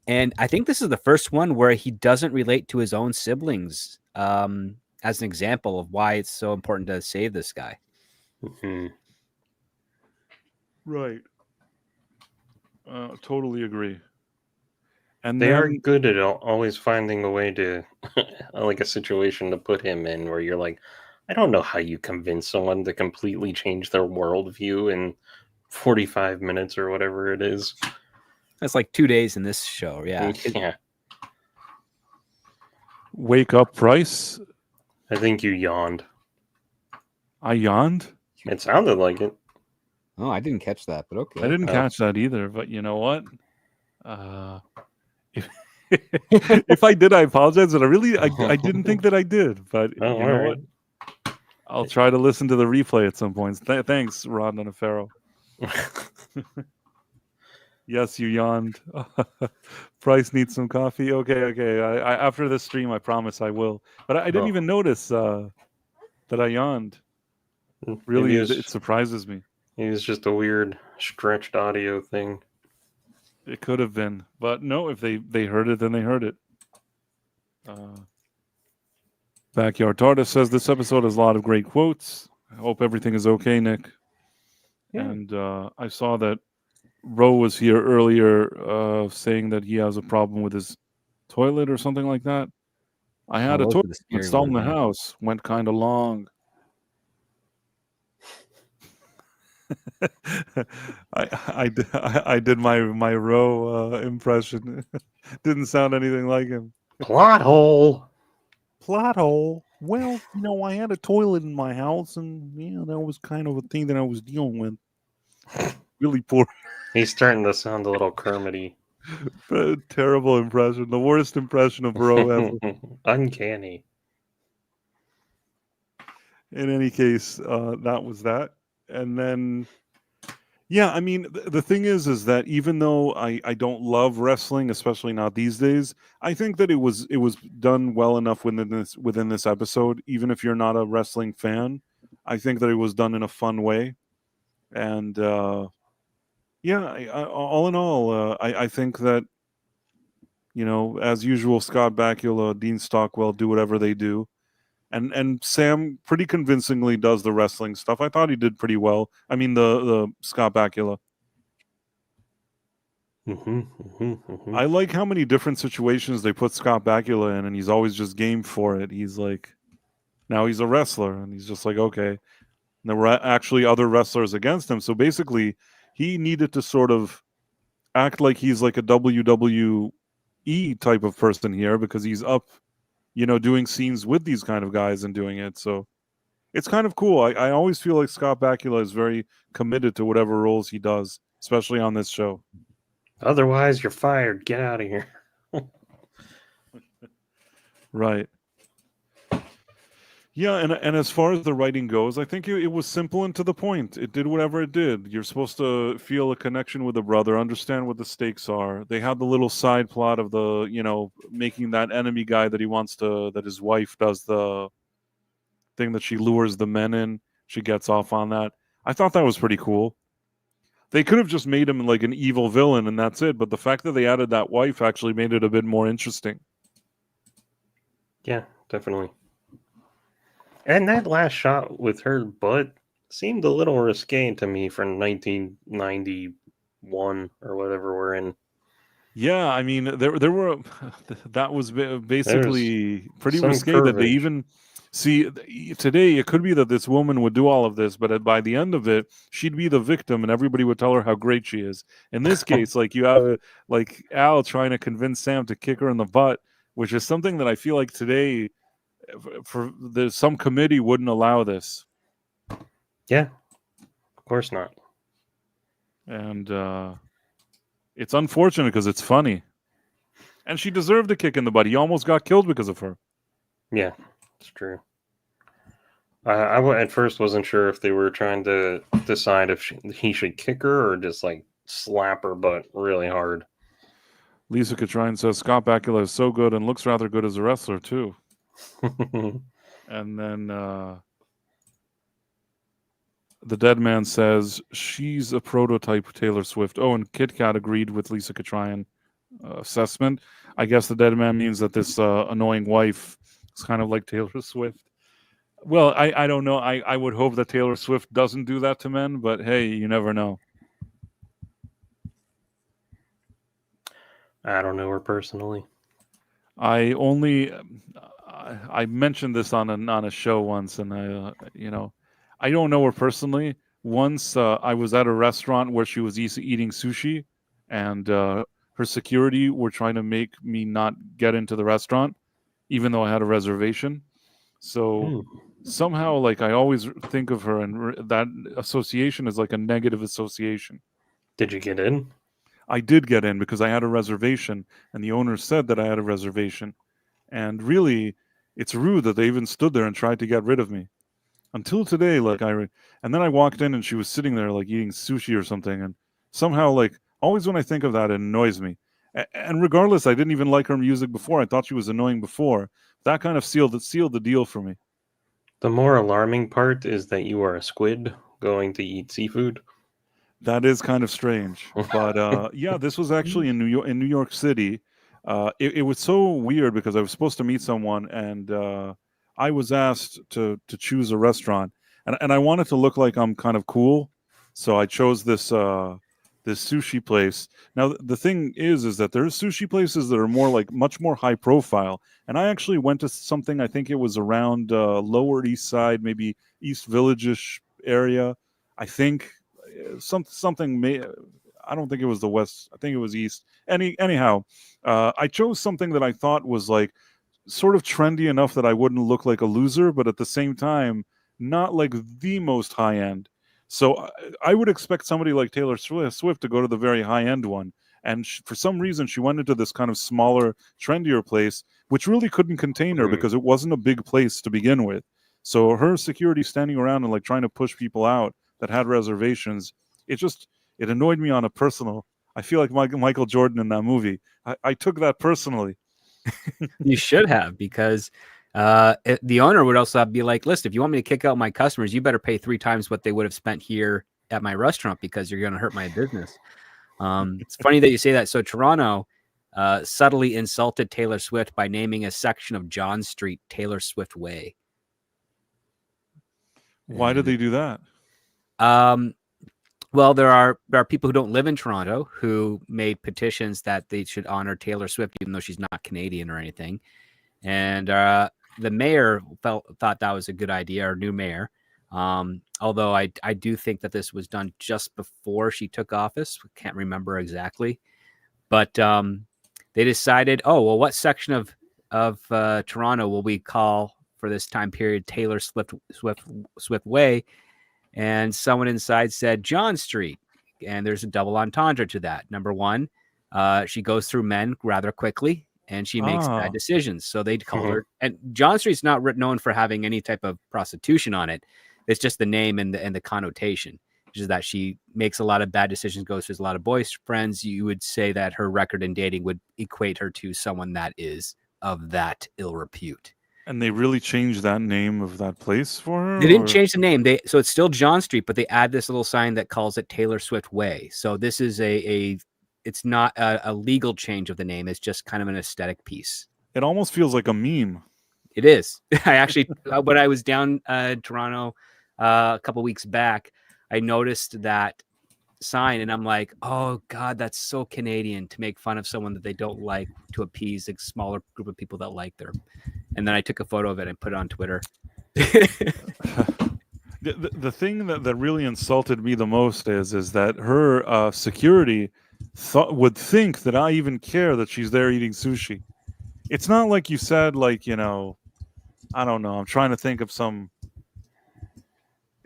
And I think this is the first one where he doesn't relate to his own siblings as an example of why it's so important to save this guy. Mm-hmm. Right. Totally agree. And They then, are good at always finding a way to, like a situation to put him in where you're like, I don't know how you convince someone to completely change their worldview in 45 minutes or whatever it is. That's like 2 days in this show. Yeah. Yeah. wake up, Price. I think you yawned. I yawned. It sounded like it. Oh, I didn't catch that, but okay. I didn't Oh. catch that either. But you know what? If I did, I apologize. But I didn't think that I did. But Oh, you know all what? I'll try to listen to the replay at some point. Thanks, Rod Nanafero. Yes, you yawned. Price needs some coffee. Okay. I after this stream, I promise I will. But I didn't Oh. even notice that I yawned. Maybe Really, it was- it surprises me. It was just a weird stretched audio thing. It could have been, but no. If they heard it, then they heard it. Backyard Tardis says this episode has a lot of great quotes. I hope everything is okay, Nick. Yeah. And I saw that Ro was here earlier saying that he has a problem with his toilet or something like that. I had a those are the toilet scary installed in the ones, man. house. Went kind of long. I did my Ro impression. Didn't sound anything like him. Plot hole. Plot hole. Well, I had a toilet in my house, and that was kind of a thing that I was dealing with. Really poor, He's starting to sound a little Kermity. terrible impression. The worst impression of Ro ever. Uncanny. In any case, that was that. And then, yeah, I mean, the thing is that even though I don't love wrestling, especially not these days, I think that it was done well enough within this episode. Even if you're not a wrestling fan, I think that it was done in a fun way. And all in all, I think that as usual, Scott Bakula, Dean Stockwell do whatever they do. And Sam pretty convincingly does the wrestling stuff. I thought he did pretty well. I mean, the Scott Bakula. I like how many different situations they put Scott Bakula in, and he's always just game for it. He's like, now he's a wrestler, and he's just like, okay. And there were actually other wrestlers against him. So basically, he needed to sort of act like he's like a WWE type of person here because he's up doing scenes with these kind of guys and doing it. So it's kind of cool. I always feel like Scott Bakula is very committed to whatever roles he does, especially on this show. Otherwise, you're fired. Get out of here. Right. Yeah, and as far as the writing goes, I think it was simple and to the point. It did whatever it did. You're supposed to feel a connection with a brother, understand what the stakes are. They had the little side plot of the, making that enemy guy that his wife does the thing that she lures the men in. She gets off on that. I thought that was pretty cool. They could have just made him like an evil villain and that's it. But the fact that they added that wife actually made it a bit more interesting. Yeah, definitely. And that last shot with her butt seemed a little risque to me for 1991 or whatever we're in. Yeah, I mean, there were that was basically pretty some risque that they curvage. even see today. It could be that this woman would do all of this, but by the end of it, she'd be the victim, and everybody would tell her how great she is. In this case, like you have like Al trying to convince Sam to kick her in the butt, which is something that I feel like today, there's some committee wouldn't allow this. Yeah, of course not. And it's unfortunate because it's funny. And she deserved a kick in the butt. He almost got killed because of her. Yeah, it's true. I at first wasn't sure if they were trying to decide if he should kick her or just like slap her butt really hard. Lisa Katrine says Scott Bakula is so good and looks rather good as a wrestler too. And then The dead man says she's a prototype Taylor Swift. Oh, and Kit Kat agreed with Lisa Katryan assessment. I guess the dead man means that this annoying wife is kind of like Taylor Swift. Well, I don't know. I would hope that Taylor Swift doesn't do that to men, but hey, you never know. I don't know her personally. I mentioned this on a show once, and I don't know her personally. Once I was at a restaurant where she was eating sushi, and her security were trying to make me not get into the restaurant, even though I had a reservation. So somehow, like, I always think of her, and that association is like a negative association. Did you get in? I did get in because I had a reservation, and the owner said that I had a reservation. And really, it's rude that they even stood there and tried to get rid of me. Until today, and then I walked in and she was sitting there like eating sushi or something, and somehow, like, always when I think of that, it annoys me. And regardless, I didn't even like her music before. I thought she was annoying before. That kind of sealed the deal for me. The more alarming part is that you are a squid going to eat seafood. That is kind of strange, but yeah, this was actually in New York City. It was so weird because I was supposed to meet someone, and I was asked to choose a restaurant, and I wanted to look like I'm kind of cool, so I chose this sushi place. Now the thing is that there's sushi places that are much more high profile, and I actually went to something. I think it was around Lower East Side, maybe East Village-ish area. I think. Something I don't think it was the West. I think it was East. Anyhow, I chose something that I thought was like sort of trendy enough that I wouldn't look like a loser, but at the same time, not like the most high end. So I would expect somebody like Taylor Swift to go to the very high end one. And for some reason, she went into this kind of smaller, trendier place, which really couldn't contain her because it wasn't a big place to begin with. So her security standing around and like trying to push people out that had reservations, it annoyed me on a personal. I feel like Michael Jordan in that movie. I took that personally. You should have, because the owner would also be like, listen, if you want me to kick out my customers, you better pay 3 times what they would have spent here at my restaurant, because you're going to hurt my business. It's funny that you say that. So Toronto subtly insulted Taylor Swift by naming a section of John Street Taylor Swift Way. Why did they do that? Well, there are people who don't live in Toronto who made petitions that they should honor Taylor Swift, even though she's not Canadian or anything. And the mayor thought that was a good idea, our new mayor. Although I do think that this was done just before she took office. Can't remember exactly. But they decided, what section of Toronto will we call for this time period Taylor Swift Way? And someone inside said John Street. And there's a double entendre to that. Number one, she goes through men rather quickly, and she makes bad decisions. So they called her. And John Street's not known for having any type of prostitution on it. It's just the name and the connotation, which is that she makes a lot of bad decisions, goes through a lot of boyfriends. You would say that her record in dating would equate her to someone that is of that ill repute. And they really changed that name of that place for her? They didn't change the name. So it's still John Street, but they add this little sign that calls it Taylor Swift Way. So this is it's not a legal change of the name. It's just kind of an aesthetic piece. It almost feels like a meme. It is. I actually, when I was down Toronto a couple weeks back, I noticed that sign, and I'm like, oh God, that's so Canadian to make fun of someone that they don't like to appease a smaller group of people that like them. And then I took a photo of it and put it on Twitter. The thing that really insulted me the most is that her security would think that I even care that she's there eating sushi. It's not like you said, like, I don't know. I'm trying to think of some.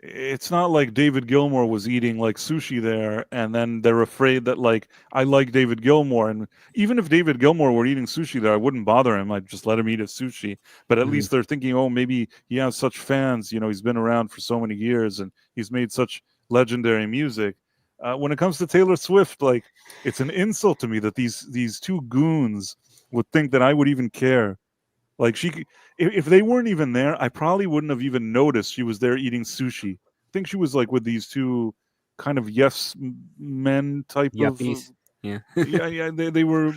It's not like David Gilmour was eating like sushi there, and then they're afraid that like I like David Gilmour, and even if David Gilmour were eating sushi there, I wouldn't bother him. I'd just let him eat his sushi. But at least they're thinking, oh, maybe he has such fans. He's been around for so many years, and he's made such legendary music. When it comes to Taylor Swift, like, it's an insult to me that these two goons would think that I would even care. Like, if they weren't even there, I probably wouldn't have even noticed she was there eating sushi. think she was like with these two kind of yes men type Yuppies. of Yeah. yeah. They were,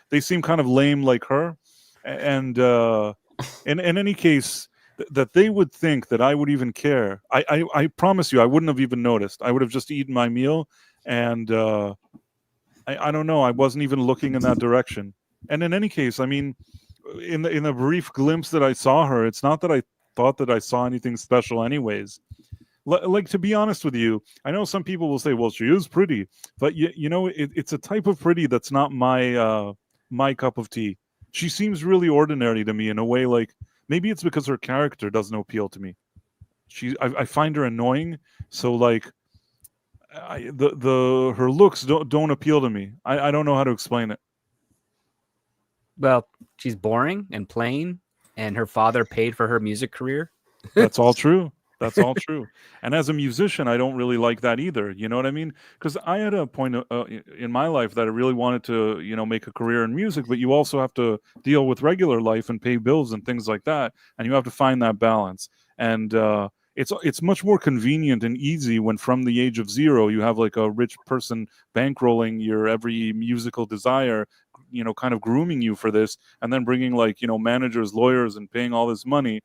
they seem kind of lame like her, and in any case, that they would think that I would even care. I promise you, I wouldn't have even noticed. I would have just eaten my meal, and I don't know. I wasn't even looking in that direction. And in any case, I mean, in the brief glimpse that I saw her, it's not that I thought that I saw anything special, anyways. Like, to be honest with you, I know some people will say, "Well, she is pretty," but it's a type of pretty that's not my cup of tea. She seems really ordinary to me in a way. Like, maybe it's because her character doesn't appeal to me. I find her annoying. So like, her looks don't appeal to me. I don't know how to explain it. Well, she's boring and plain, and her father paid for her music career. That's all true. That's all true. And as a musician, I don't really like that either. You know what I mean? Because I had a point in my life that I really wanted to, make a career in music, but you also have to deal with regular life and pay bills and things like that, and you have to find that balance. And it's much more convenient and easy when from the age of 0 you have like a rich person bankrolling your every musical desire, kind of grooming you for this, and then bringing like managers, lawyers, and paying all this money.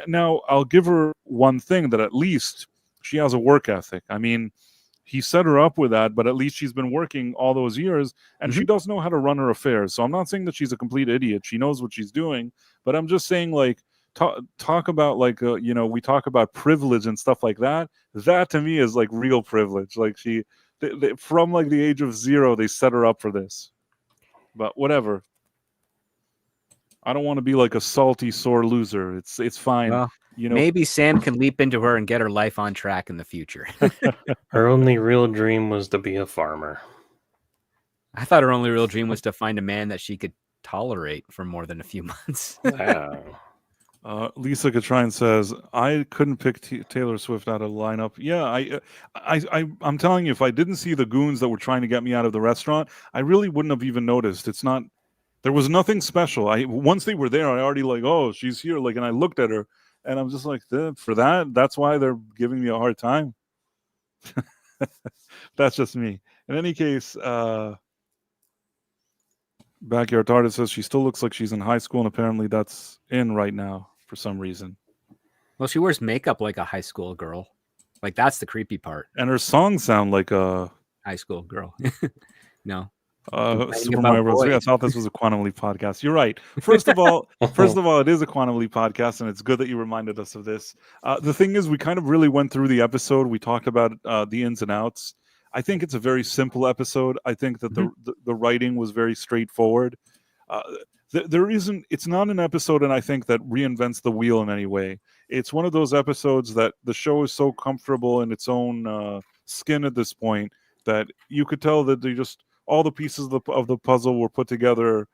Now, I'll give her one thing, that at least she has a work ethic. I mean, he set her up with that, but at least she's been working all those years, and she does know how to run her affairs. So I'm not saying that she's a complete idiot. She knows what she's doing, but I'm just saying, like, talk about like, we talk about privilege and stuff like that. That to me is like real privilege. Like, from like the age of 0, they set her up for this. But whatever. I don't want to be like a salty, sore loser. It's fine. Well, maybe Sam can leap into her and get her life on track in the future. Her only real dream was to be a farmer. I thought her only real dream was to find a man that she could tolerate for more than a few months. Wow. Lisa Catrine says, I couldn't pick Taylor Swift out of the lineup. Yeah, I'm telling you, if I didn't see the goons that were trying to get me out of the restaurant, I really wouldn't have even noticed. There was nothing special. Once they were there, I already like, oh, she's here. Like, and I looked at her, and I'm just like, for that, that's why they're giving me a hard time. That's just me. In any case, Backyard Tardis says she still looks like she's in high school, and apparently that's in right now for some reason. Well, she wears makeup like a high school girl. Like, that's the creepy part. And her songs sound like a high school girl. No. Super Mario Bros. I thought this was a Quantum Leap podcast. You're right. First of all, it is a Quantum Leap podcast, and it's good that you reminded us of this. The thing is, we kind of really went through the episode. We talked about the ins and outs. I think it's a very simple episode. I think that the writing was very straightforward. It's not an episode, and I think that reinvents the wheel in any way. It's one of those episodes that the show is so comfortable in its own skin at this point that you could tell that they just all the pieces of the puzzle were put together,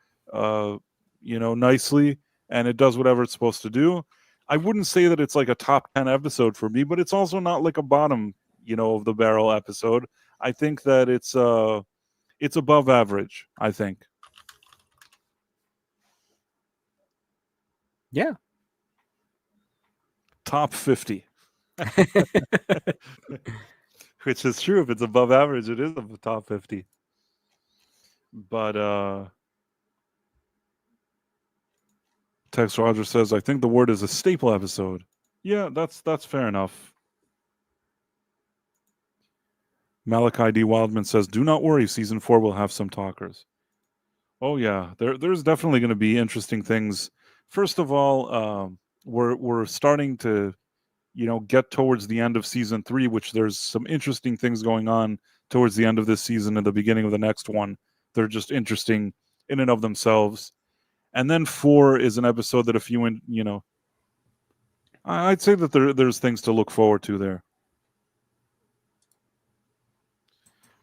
nicely, and it does whatever it's supposed to do. I wouldn't say that it's like a top 10 episode for me, but it's also not like a bottom, of the barrel episode. I think that it's above average, I think. Yeah. Top 50. Which is true. If it's above average, it is a top 50. But Tex Roger says, I think the word is a staple episode. Yeah, that's fair enough. Malachi D. Wildman says, do not worry, season 4 will have some talkers. Oh yeah, there's definitely going to be interesting things. First of all, we're starting to, get towards the end of season 3, which there's some interesting things going on towards the end of this season and the beginning of the next one. They're just interesting in and of themselves. And then 4 is an episode that if you, I'd say that there's things to look forward to there.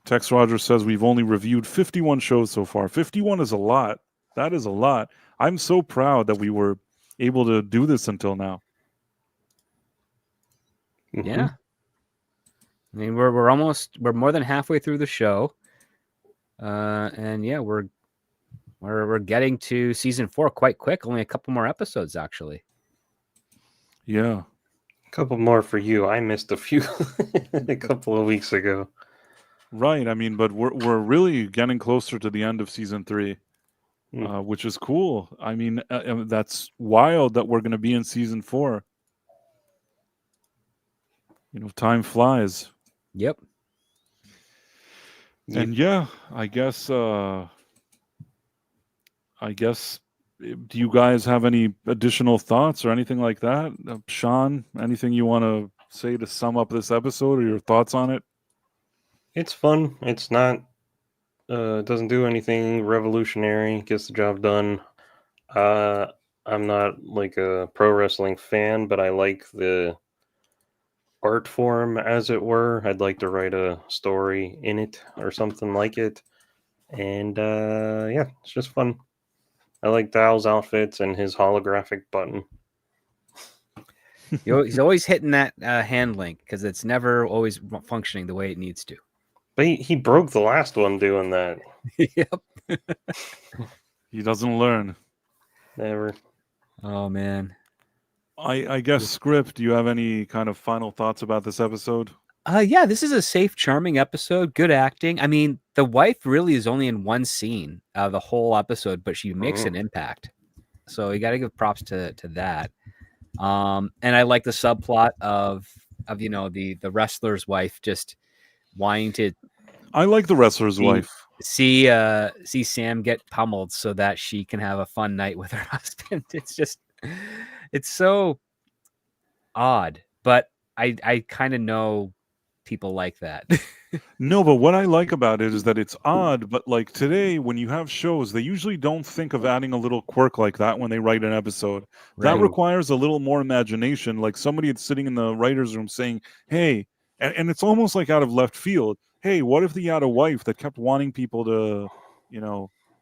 Tex Rogers says we've only reviewed 51 shows so far. 51 is a lot. That is a lot. I'm so proud that we were able to do this until now. Yeah. I mean, we're more than halfway through the show. And yeah, we're getting to season 4 quite quick. Only a couple more episodes, actually. Yeah. Couple more for you. I missed a few a couple of weeks ago. Right. I mean, but we're really getting closer to the end of season 3, which is cool. I mean, that's wild that we're going to be in season 4. Time flies. Yep. And yeah, I guess. Do you guys have any additional thoughts or anything like that? Sean, anything you want to say to sum up this episode or your thoughts on it? It's fun. It's not. It doesn't do anything revolutionary. Gets the job done. I'm not like a pro wrestling fan, but I like the art form, as it were. I'd like to write a story in it or something like it. And yeah, it's just fun. I like Dal's outfits and his holographic button. He's always hitting that hand link because it's never always functioning the way it needs to. But he broke the last one doing that. Yep. He doesn't learn. Never. Oh, man. I guess, Script, do you have any kind of final thoughts about this episode? Yeah, this is a safe, charming episode. Good acting. I mean, the wife really is only in one scene the whole episode, but she makes an impact. So you got to give props to that. And I like the subplot of the wrestler's wife just wanting to. I like the wrestler's wife. See Sam get pummeled so that she can have a fun night with her husband. It's so odd, but I kind of know people like that. No, but what I like about it is that it's odd, but like today, when you have shows, they usually don't think of adding a little quirk like that when they write an episode. That requires a little more imagination, like somebody that's sitting in the writer's room saying, hey, and it's almost like out of left field. Hey, what if he had a wife that kept wanting people to,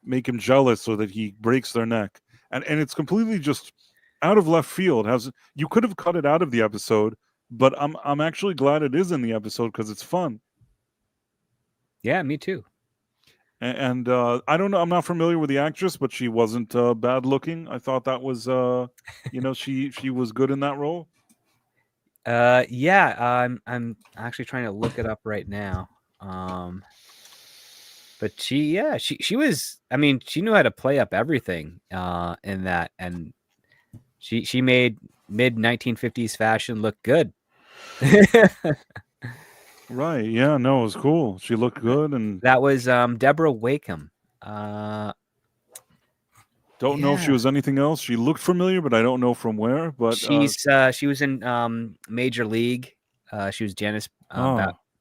make him jealous so that he breaks their neck? And it's completely just out of left field. You could have cut it out of the episode, but I'm actually glad it is in the episode because it's fun. Yeah, me too. And I don't know. I'm not familiar with the actress, but she wasn't bad looking. I thought that was, she was good in that role. Yeah, I'm actually trying to look it up right now. But she was. I mean, she knew how to play up everything in that, and she made mid 1950s fashion look good. Right. Yeah. No, it was cool. She looked good, and that was Deborah Wakeham. Don't know if she was anything else. She looked familiar, but I don't know from where. But she was in Major League. She was Janice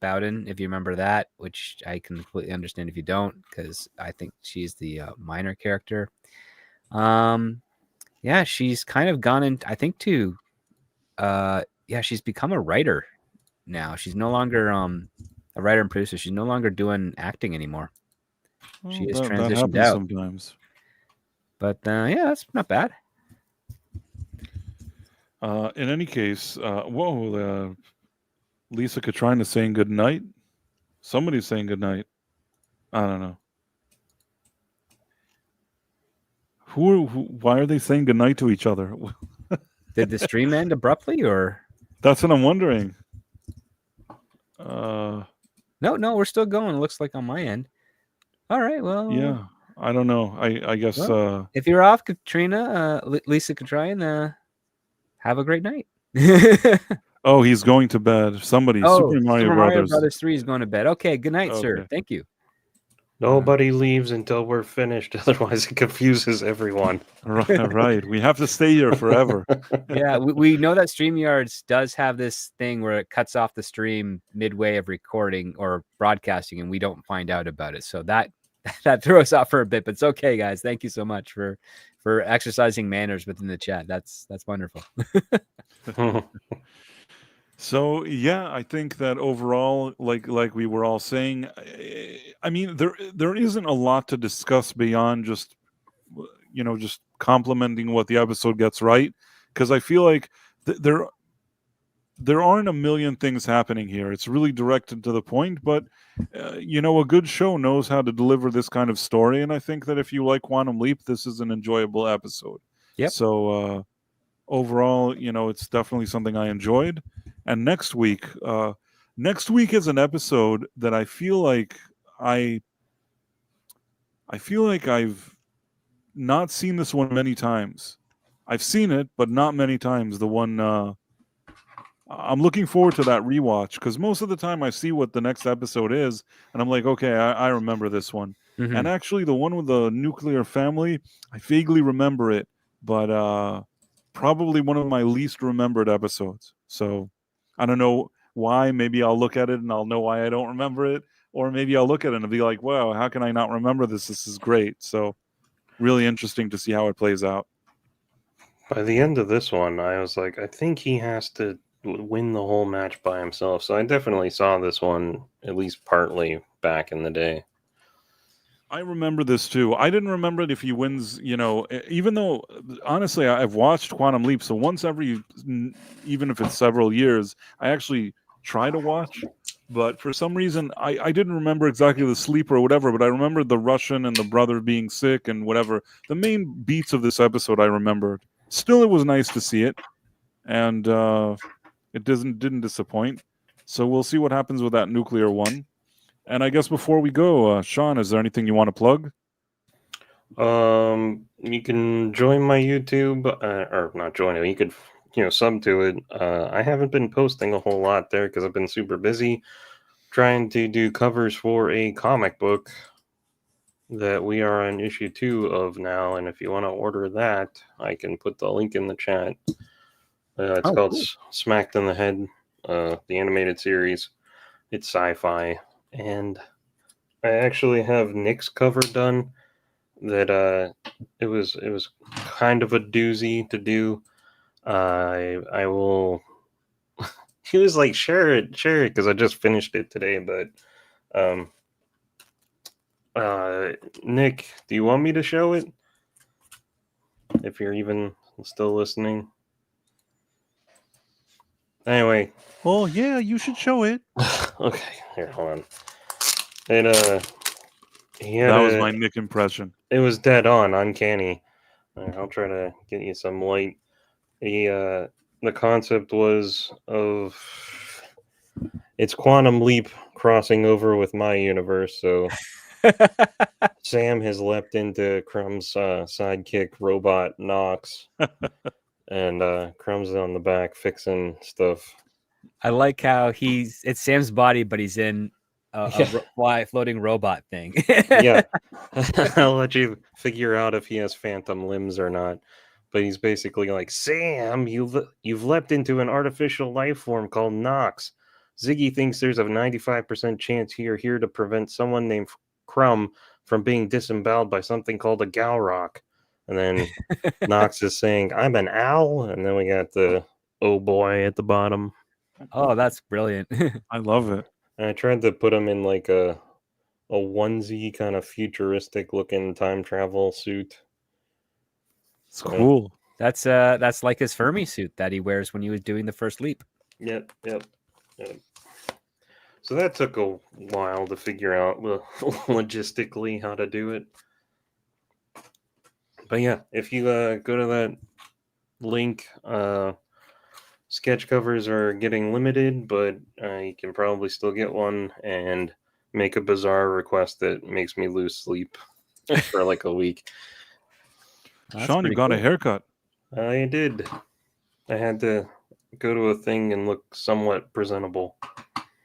Bowden, if you remember that, which I can completely understand if you don't, because I think she's the minor character. Yeah, she's kind of gone in, I think, to she's become a writer now. She's no longer a writer and producer. She's no longer doing acting anymore. She is transitioned out sometimes. But yeah, that's not bad. In any case, Lisa Katrina is saying good night. Somebody's saying good night. I don't know. Why are they saying good night to each other? Did the stream end abruptly, or? That's what I'm wondering. No, we're still going. It looks like on my end. All right, well. Yeah, I don't know. I guess. Well, if you're off, Katrina, Lisa Katrina, have a great night. Oh, he's going to bed. Super Mario Brothers 3 is going to bed. Okay, good night, sir. Thank you. Nobody leaves until we're finished. Otherwise, it confuses everyone. Right. We have to stay here forever. Yeah, we know that StreamYards does have this thing where it cuts off the stream midway of recording or broadcasting, and we don't find out about it. So that threw us off for a bit, but it's okay, guys. Thank you so much for exercising manners within the chat. That's wonderful. So yeah, I think that overall, like we were all saying, I mean, there isn't a lot to discuss beyond just complimenting what the episode gets right, because I feel like there aren't a million things happening here. It's really directed to the point, but a good show knows how to deliver this kind of story, and I think that if you like Quantum Leap, this is an enjoyable episode. Yep. So overall, it's definitely something I enjoyed. And next week is an episode that I feel like I've not seen this one many times. I've seen it, but not many times. The one I'm looking forward to that rewatch because most of the time I see what the next episode is, and I'm like, okay, I remember this one. Mhm. And actually, the one with the nuclear family, I vaguely remember it, but probably one of my least remembered episodes. So I don't know why. Maybe I'll look at it and I'll know why I don't remember it, or maybe I'll look at it and be like, wow, how can I not remember this? This is great. So really interesting to see how it plays out. By the end of this one, I was like, I think he has to win the whole match by himself. So I definitely saw this one at least partly back in the day. I remember this too. I didn't remember it if he wins, even though honestly I've watched Quantum Leap, so once every, even if it's several years, I actually try to watch. But for some reason, I didn't remember exactly the sleep or whatever, but I remember the Russian and the brother being sick and whatever. The main beats of this episode I remembered. Still, it was nice to see it, and it didn't disappoint. So we'll see what happens with that nuclear one. And I guess before we go, Sean, is there anything you want to plug? You can join my YouTube, or not join it. You could, sub to it. I haven't been posting a whole lot there because I've been super busy trying to do covers for a comic book that we are on issue 2 of now. And if you want to order that, I can put the link in the chat. It's called cool. Smacked in the Head, the animated series. It's sci-fi. And I actually have Nick's cover done. That it was kind of a doozy to do. I will. He was like, share it, because I just finished it today. But Nick, do you want me to show it? If you're even still listening. Anyway. Oh yeah, you should show it. Okay, here, hold on. That was my Nick impression. It was dead on, uncanny. I'll try to get you some light. The concept was of it's Quantum Leap crossing over with my universe. So Sam has leapt into Krumm's sidekick robot Nox, and Krumm's on the back fixing stuff. I like how it's Sam's body, but he's in a floating robot thing. Yeah. I'll let you figure out if he has phantom limbs or not. But he's basically like, Sam, you've leapt into an artificial life form called Nox. Ziggy thinks there's a 95% chance you're here to prevent someone named Krumm from being disemboweled by something called a Galrock. And then Nox is saying, I'm an owl. And then we got the oh boy at the bottom. Oh, that's brilliant. I love it. And I tried to put him in like a onesie kind of futuristic looking time travel suit. It's cool. That's like his Fermi suit that he wears when he was doing the first leap. Yep. So that took a while to figure out logistically how to do it. But yeah, if you go to that link, sketch covers are getting limited, but you can probably still get one and make a bizarre request that makes me lose sleep for like a week. Sean, you got a haircut. I did. I had to go to a thing and look somewhat presentable.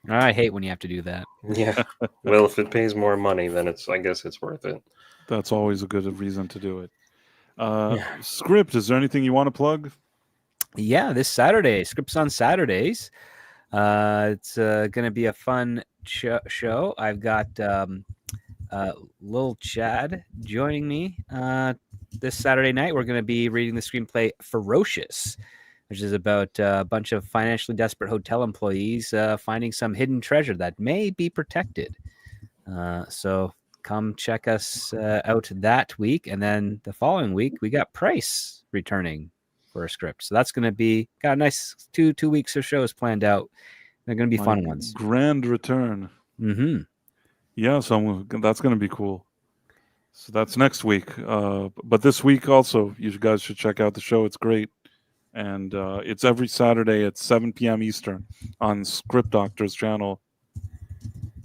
I hate when you have to do that. Yeah. Well, if it pays more money, then I guess it's worth it. That's always a good reason to do it. Script, is there anything you want to plug? Yeah, this Saturday. Scripts on Saturdays. It's going to be a fun show. I've got Lil Chad joining me this Saturday night. We're going to be reading the screenplay Ferocious, which is about a bunch of financially desperate hotel employees finding some hidden treasure that may be protected. So come check us out that week. And then the following week, we got Price returning for a script. So that's going to be got a nice two weeks of shows planned out. They're going to be fun ones. Grand return. Mm-hmm. Yeah, so that's going to be cool. So that's next week. But this week also, you guys should check out the show. It's great. And it's every Saturday at 7 p.m. Eastern on Script Doctor's channel,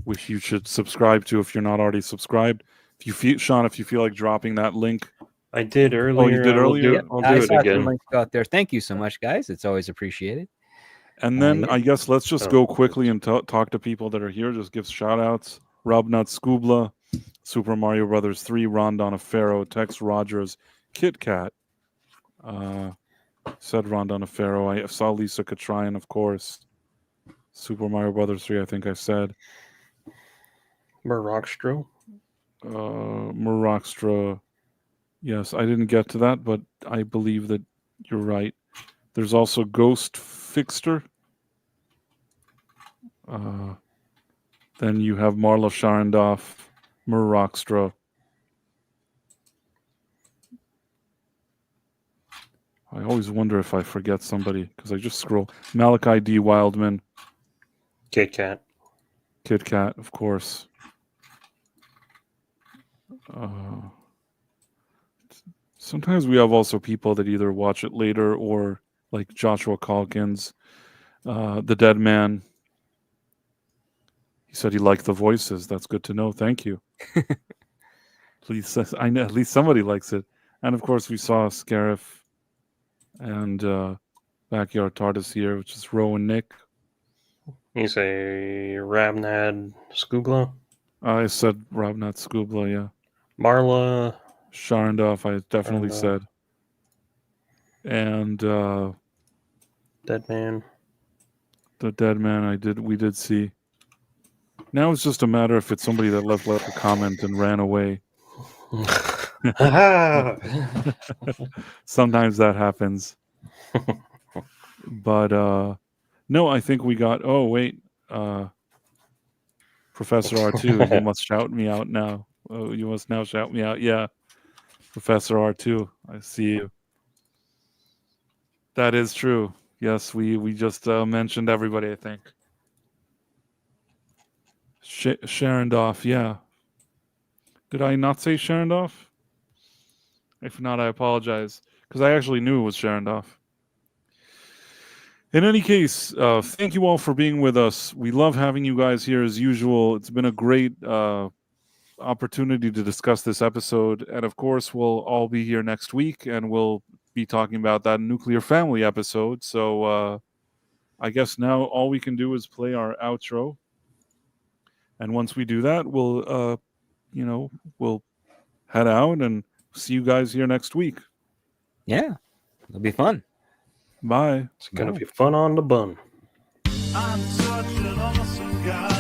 which you should subscribe to if you're not already subscribed. If you feel, Sean, if you feel like dropping that link. I did earlier. Oh, you did earlier? I'll I do it saw some again. links out there. Thank you so much, guys. It's always appreciated. And then yeah. I guess let's just go quickly and talk to people that are here. Just give shout outs. Robnut Scoobla, Super Mario Brothers 3, Ron Donafero, Tex Rogers, Kit Kat. Said Ron Donafero. I saw Lisa Katryan, of course. Super Mario Brothers 3, I think I said. Murrockstro. Murrockstra. Yes, I didn't get to that, but I believe that you're right. There's also Ghost Fixter. Then you have Marla Sharandoff, Murrockstra. I always wonder if I forget somebody because I just scroll. Malachi D. Wildman. Kit Kat. Kit Kat, of course. Sometimes we have also people that either watch it later or like Joshua Calkins, the Dead Man. He said he liked the voices. That's good to know. Thank you. Please, I know at least somebody likes it. And of course, we saw Sacrif and Backyard Tardis here, which is Ro and Nick. You say Rabnad Scoogla? I said Robnut Scoobla, yeah. Marla Sharandoff, I definitely said. And Dead Man. The Dead Man, we did see. Now it's just a matter if it's somebody that left a comment and ran away. Sometimes that happens. But no, I think we got Professor R2, you must shout me out now. Oh, you must now shout me out. Yeah. Professor R2, I see you. That is true. Yes, we just mentioned everybody, I think. Sharandoff, yeah. Did I not say Sharandoff? If not, I apologize. Because I actually knew it was Sharandoff. In any case, thank you all for being with us. We love having you guys here as usual. It's been a great opportunity to discuss this episode. And of course, we'll all be here next week and we'll be talking about that nuclear family episode. So I guess now all we can do is play our outro. And once we do that, we'll head out and see you guys here next week. Yeah, it'll be fun. Bye. It's going to be fun on the bun. I'm such an awesome guy.